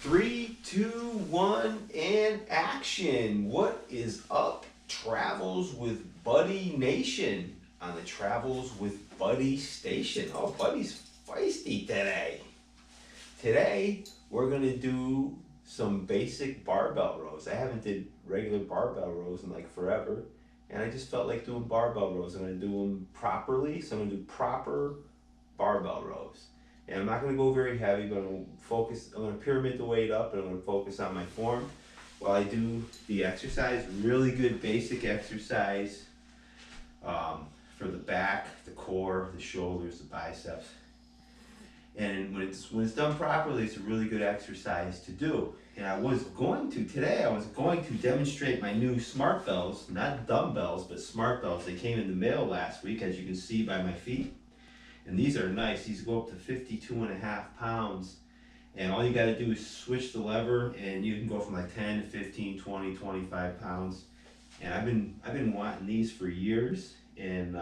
Three, two, one, and action. What is up, Travels with Buddy Nation on the Travels with Buddy station? Oh, Buddy's feisty today. Today, we're going to do some basic barbell rows. I haven't did regular barbell rows in like forever, and I just felt like doing barbell rows. I'm going to do them properly, so I'm going to do proper barbell rows. And I'm not going to go very heavy, but I'm going to pyramid the weight up, and I'm going to focus on my form while I do the exercise. Really good basic exercise for the back, the core, the shoulders, the biceps. And when it's done properly, it's a really good exercise to do. And I was going to demonstrate my new smart bells, not dumbbells, but smart bells. They came in the mail last week, as you can see by my feet. And these are nice. These go up to 52.5 pounds. And all you got to do is switch the lever, and you can go from like 10 to 15, 20, 25 pounds. And I've been wanting these for years, and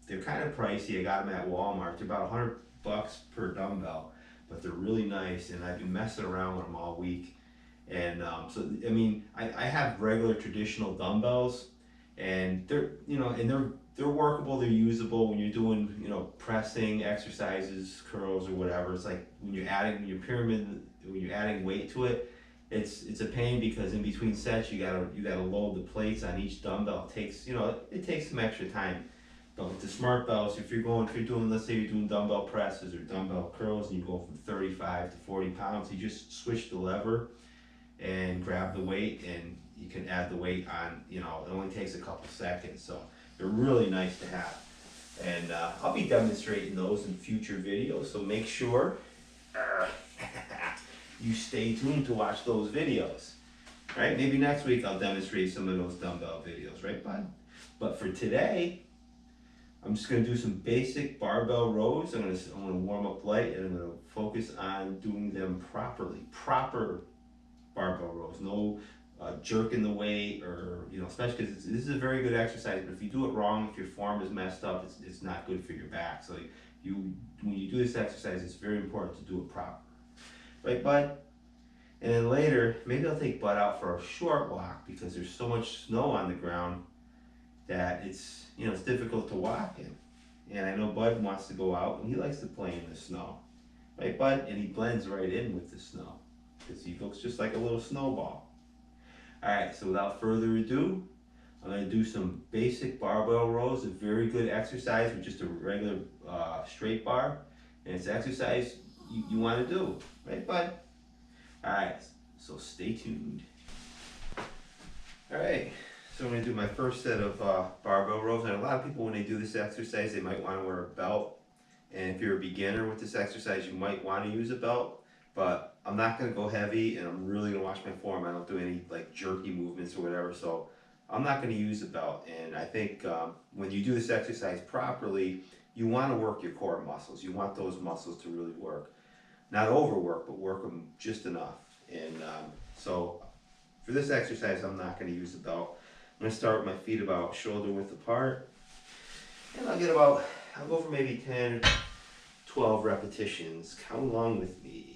they're kind of pricey. I got them at Walmart. They're about $100 per dumbbell, but they're really nice. And I've been messing around with them all week. And so I mean, I have regular traditional dumbbells, and they're workable, they're usable when you're doing, pressing exercises, curls or whatever. It's like when you're adding weight to it, it's a pain because in between sets you gotta load the plates on each dumbbell. It takes some extra time. But with the smart bells, if you're doing, let's say you're doing dumbbell presses or dumbbell curls, and you go from 35 to 40 pounds, you just switch the lever and grab the weight, and you can add the weight on. It only takes a couple seconds. So they're really nice to have, and I'll be demonstrating those in future videos, so make sure you stay tuned to watch those videos, right? Maybe next week I'll demonstrate some of those dumbbell videos, right, bud? But for today, I'm just going to do some basic barbell rows. I'm going to warm up light, and I'm going to focus on doing them properly. Proper barbell rows, no jerking the weight, or especially because this is a very good exercise, but if you do it wrong, if your form is messed up, it's not good for your back. So when you do this exercise, it's very important to do it proper, right, bud? And then later, maybe I'll take Bud out for a short walk, because there's so much snow on the ground that it's difficult to walk in. And I know Bud wants to go out, and he likes to play in the snow, right, Bud? And he blends right in with the snow, because he looks just like a little snowball. Alright, so without further ado, I'm going to do some basic barbell rows, a very good exercise with just a regular straight bar. And it's an exercise you want to do, right, bud? Alright, so stay tuned. Alright, so I'm going to do my first set of barbell rows. And a lot of people, when they do this exercise, they might want to wear a belt. And if you're a beginner with this exercise, you might want to use a belt. But I'm not going to go heavy, and I'm really going to watch my form. I don't do any like jerky movements or whatever, so I'm not going to use a belt. And I think when you do this exercise properly, you want to work your core muscles. You want those muscles to really work. Not overwork, but work them just enough. And so for this exercise, I'm not going to use a belt. I'm going to start with my feet about shoulder width apart. And I'll go for maybe 10 or 12 repetitions. Count along with me.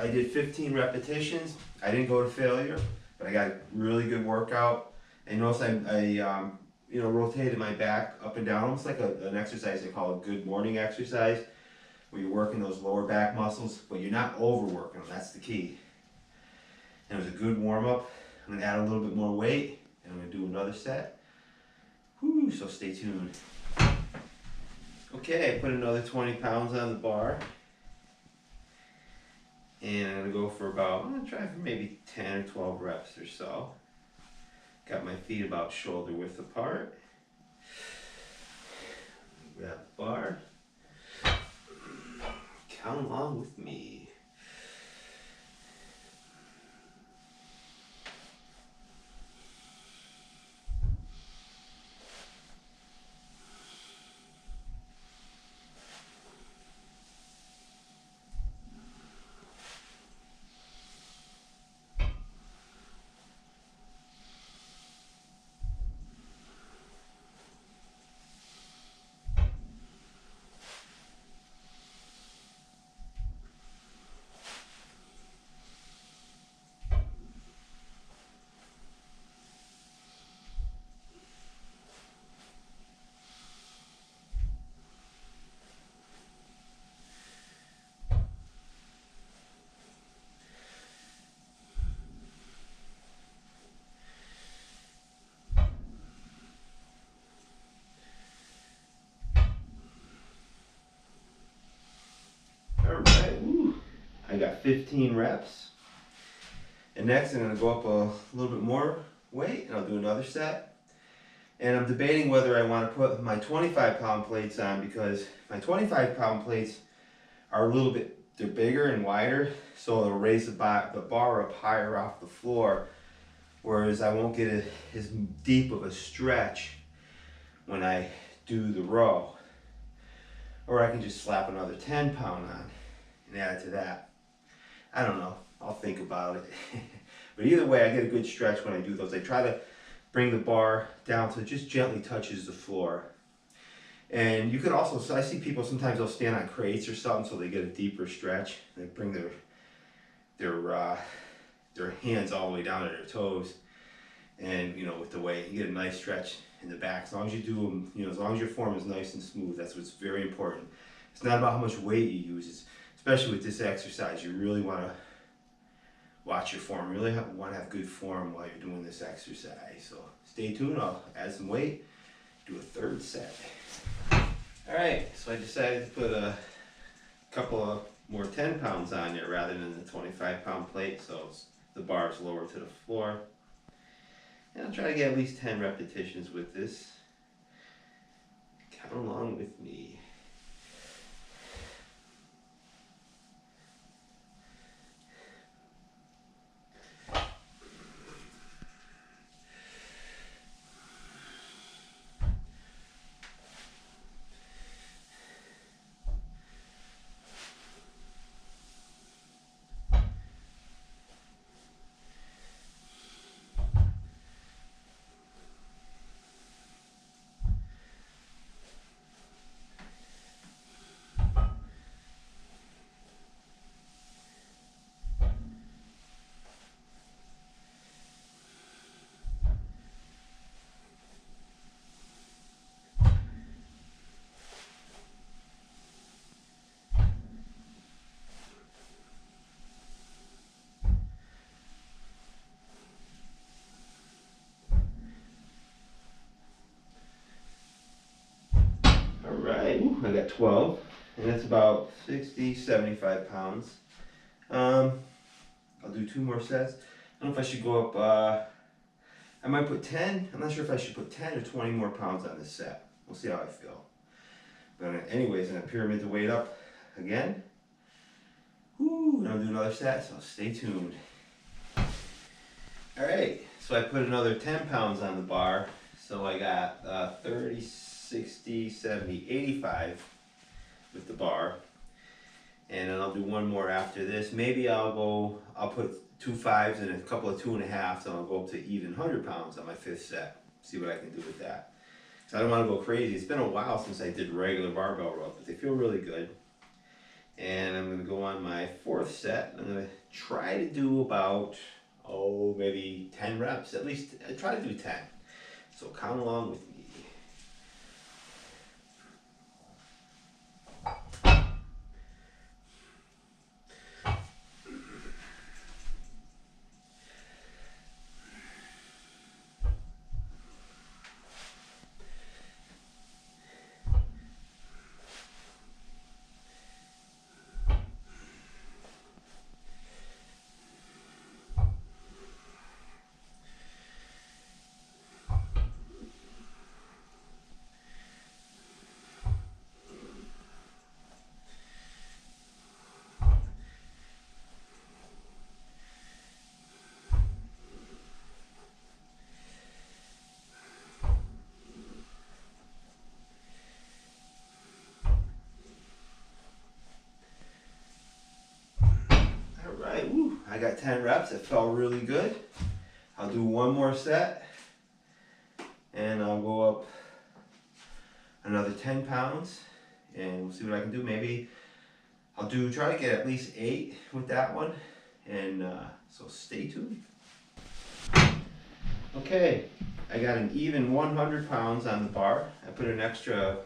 I did 15 repetitions. I didn't go to failure, but I got a really good workout. And notice I rotated my back up and down, almost like an exercise they call a good morning exercise, where you're working those lower back muscles, but you're not overworking them. That's the key. And it was a good warm up. I'm gonna add a little bit more weight and I'm gonna do another set. Whew, so stay tuned. Okay, I put another 20 pounds on the bar. And I'm gonna go for about, I'm gonna try for maybe 10 or 12 reps or so. Got my feet about shoulder width apart. Grab the bar. Count along with me. Alright, I got 15 reps. And next I'm going to go up a little bit more weight and I'll do another set. And I'm debating whether I want to put my 25-pound plates on because my 25-pound plates are a little bit, they're bigger and wider, so it'll raise the bar up higher off the floor, whereas I won't get as deep of a stretch when I do the row. Or I can just slap another 10-pound on and add to that. I don't know, I'll think about it. But either way, I get a good stretch when I do those. I try to bring the bar down so it just gently touches the floor. And you could also, so I see people sometimes they'll stand on crates or something so they get a deeper stretch. They bring their hands all the way down to their toes. And you know, with the weight, you get a nice stretch in the back. As long as you do them, you know, as long as your form is nice and smooth, that's what's very important. It's not about how much weight you use. It's, especially with this exercise, you really want to watch your form. You really want to have good form while you're doing this exercise. So stay tuned. I'll add some weight, do a third set. Alright, so I decided to put a couple of more 10 pounds on there rather than the 25-pound plate, so the bar is lower to the floor. And I'll try to get at least 10 repetitions with this. Count along with me. Alright, I got 12, and that's about 60, 75 pounds. I'll do 2 more sets. I don't know if I should go up, I might put 10, I'm not sure if I should put 10 or 20 more pounds on this set. We'll see how I feel. But anyways, I'm going to pyramid the weight up again. Woo, and I'll do another set, so stay tuned. Alright, so I put another 10 pounds on the bar. So I got 30, 60, 70, 85 with the bar. And then I'll do one more after this. Maybe I'll put 2 5s and a couple of 2 1/2s, and I'll go up to even 100 pounds on my 5th set. See what I can do with that. So I don't want to go crazy. It's been a while since I did regular barbell rows, but they feel really good. And I'm going to go on my 4th set. I'm going to try to do about, maybe 10 reps. At least try to do 10. So count along with me. I got 10 reps. It felt really good. I'll do one more set and I'll go up another 10 pounds and we'll see what I can do. Maybe I'll try to get at least 8 with that one. And so stay tuned. Okay, I got an even 100 pounds on the bar. I put an extra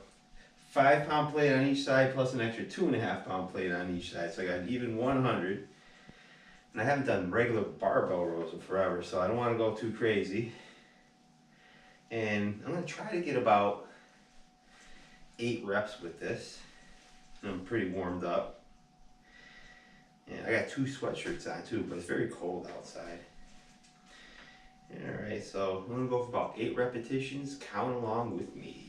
5-pound plate on each side plus an extra 2.5-pound plate on each side. So I got an even 100. And I haven't done regular barbell rows in forever, so I don't want to go too crazy. And I'm going to try to get about 8 reps with this. I'm pretty warmed up. And I got 2 sweatshirts on too, but it's very cold outside. Alright, so I'm going to go for about 8 repetitions. Count along with me.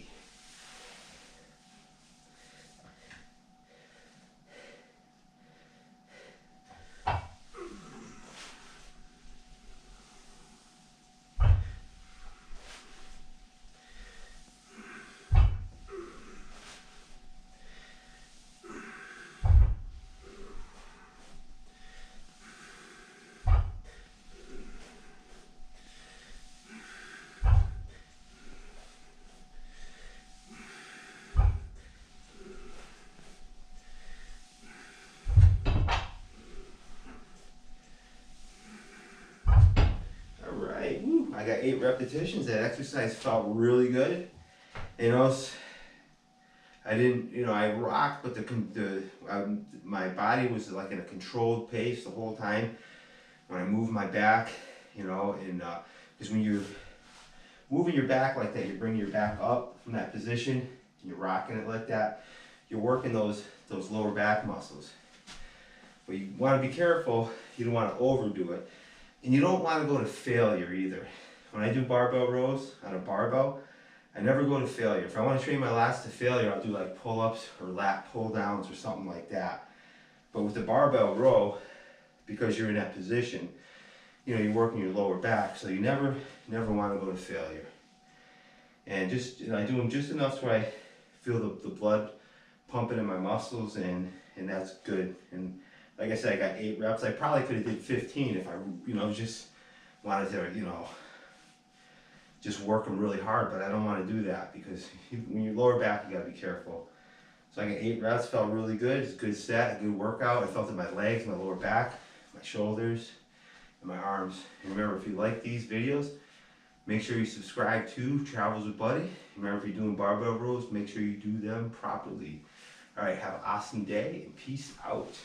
I got 8 repetitions. That exercise felt really good. You know, I didn't, I rocked, but my body was like in a controlled pace the whole time. When I moved my back, and because when you're moving your back like that, you bring your back up from that position, and you're rocking it like that. You're working those lower back muscles. But you want to be careful. You don't want to overdo it. And you don't want to go to failure either. When I do barbell rows on a barbell, I never go to failure. If I want to train my lats to failure, I'll do like pull-ups or lat pull-downs or something like that. But with the barbell row, because you're in that position, you're working your lower back, so you never want to go to failure. And I do them just enough so I feel the blood pumping in my muscles, and that's good. And like I said, I got 8 reps. I probably could have did 15 if I, just wanted to, just work them really hard, but I don't want to do that because when you're lower back, you got to be careful. So I got 8 reps, felt really good. It's a good set, a good workout. I felt it in my legs, my lower back, my shoulders, and my arms. And remember, if you like these videos, make sure you subscribe to Travels with Buddy. Remember, if you're doing barbell rows, make sure you do them properly. All right, have an awesome day and peace out.